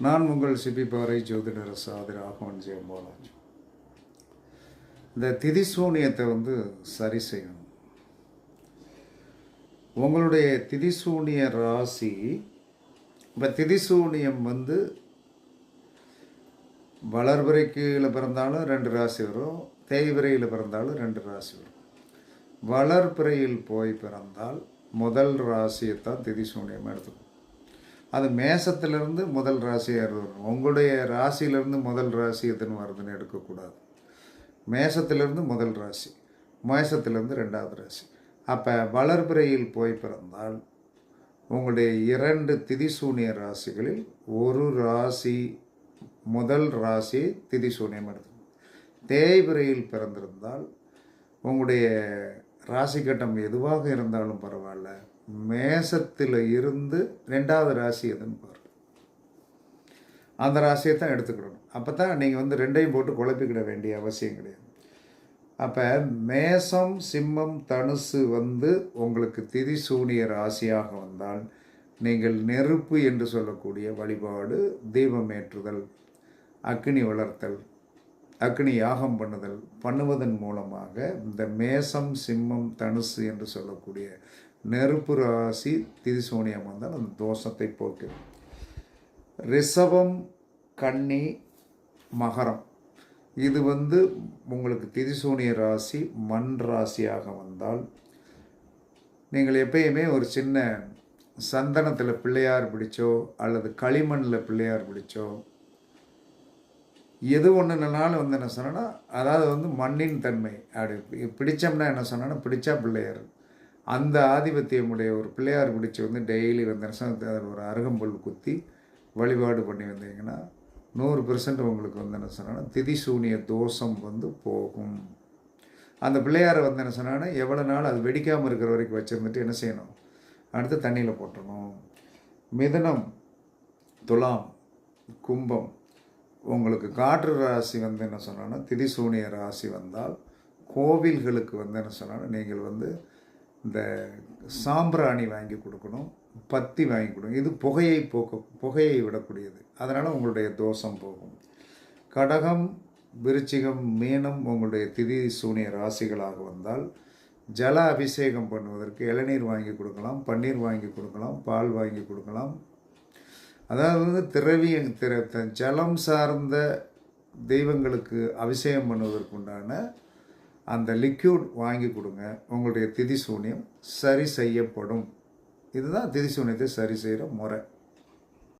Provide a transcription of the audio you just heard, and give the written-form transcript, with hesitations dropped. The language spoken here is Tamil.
நான் உங்கள் சிபிபாறை ஜோதிடர் சாதி ராகவன் ஜெயபாலாஜி. இந்த திதிசூனியத்தை சரி செய்யணும். உங்களுடைய திதிசூனிய ராசி, இப்போ திதிசூனியம் வளர்பிறைக்கில் பிறந்தாலும் 2 ராசி வரும், தேய்விரையில் பிறந்தாலும் 2 ராசி வரும். வளர்பிறையில் போய் பிறந்தால் முதல் ராசியைத்தான் திதிசூனியமாக எடுத்துக்கணும். அது மேசத்திலிருந்து முதல் ராசியாக வரும். உங்களுடைய ராசியிலிருந்து முதல் ராசி எத்தனை வருதுன்னு எடுக்கக்கூடாது. மேசத்திலிருந்து முதல் ராசி, மேசத்திலிருந்து 2வது ராசி. அப்போ வளர்பிறையில் போய் பிறந்தால் உங்களுடைய 2 திதிசூனிய ராசிகளில் ஒரு ராசி முதல் ராசி திதிசூனியம் எடுத்துக்கணும். தேய்பிறையில் பிறந்திருந்தால் உங்களுடைய ராசி கட்டம் எதுவாக இருந்தாலும் பரவாயில்ல, மேசத்தில் இருந்து 2வது ராசி எதுன்னு பாருங்கள். அந்த ராசியை தான் எடுத்துக்கிடணும். அப்போ தான் நீங்கள் 2ஐயும் போட்டு குழப்பிக்கிட வேண்டிய அவசியம் கிடையாது. அப்போ மேசம் சிம்மம் தனுசு உங்களுக்கு திதிசூனிய ராசியாக வந்தால் நீங்கள் நெருப்பு என்று சொல்லக்கூடிய வழிபாடு, தீபம் ஏற்றுதல், அக்னி வளர்த்தல், அக்னி யாகம் பண்ணுவதன் மூலமாக இந்த மேசம் சிம்மம் தனுசு என்று சொல்லக்கூடிய நெருப்பு ராசி திதிசூனியம் வந்தால் அந்த தோஷத்தை போக்கும். ரிஷபம் கன்னி மகரம் இது உங்களுக்கு திதிசூனிய ராசி மண் ராசியாக வந்தால் நீங்கள் எப்பயுமே ஒரு சின்ன சந்தனத்தில் பிள்ளையார் பிடிச்சோ அல்லது களிமண்ணில் பிள்ளையார் பிடிச்சோ எது ஒன்றுனாலும் என்ன சொன்னோன்னா, அதாவது மண்ணின் தன்மை அப்படி பிடிச்சோம்னா என்ன சொன்னோன்னா, பிடிச்சா பிள்ளையார் அந்த ஆதிபத்தியமுடைய ஒரு பிள்ளையார் பிடிச்சி டெய்லி அதில் ஒரு அருகம்புல் குத்தி வழிபாடு பண்ணி வந்தீங்கன்னா 100% உங்களுக்கு என்ன சொன்னால் திதிசூனிய தோஷம் போகும். அந்த பிள்ளையாரை என்ன சொன்னாங்கன்னா எவ்வளோ நாள் அது வெடிக்காமல் இருக்கிற வரைக்கும் வச்சுருந்துட்டு என்ன செய்யணும், அடுத்து தண்ணியில் போட்டணும். மிதுனம் துலாம் கும்பம் உங்களுக்கு காற்று ராசி என்ன சொன்னோன்னா திதிசூனிய ராசி வந்தால் கோவில்களுக்கு என்ன சொன்னாங்கன்னா நீங்கள் இந்த சாம்பிராணி வாங்கி கொடுக்கணும், பத்தி வாங்கி கொடுக்கணும். இது புகையை விடக்கூடியது, அதனால் உங்களுடைய தோஷம் போகும். கடகம் விருச்சிகம் மீனம் உங்களுடைய திதிசூனிய ராசிகளாக வந்தால் ஜல அபிஷேகம் பண்ணுவதற்கு இளநீர் வாங்கி கொடுக்கலாம், பன்னீர் வாங்கி கொடுக்கலாம், பால் வாங்கி கொடுக்கலாம். அதாவது ஜலம் சார்ந்த தெய்வங்களுக்கு அபிஷேகம் பண்ணுவதற்குண்டான அந்த லிக்யூட் வாங்கி கொடுங்க, உங்களுடைய திதிசூனியம் சரி செய்யப்படும். இதுதான் திதிசூனியத்தை சரி செய்கிற முறை.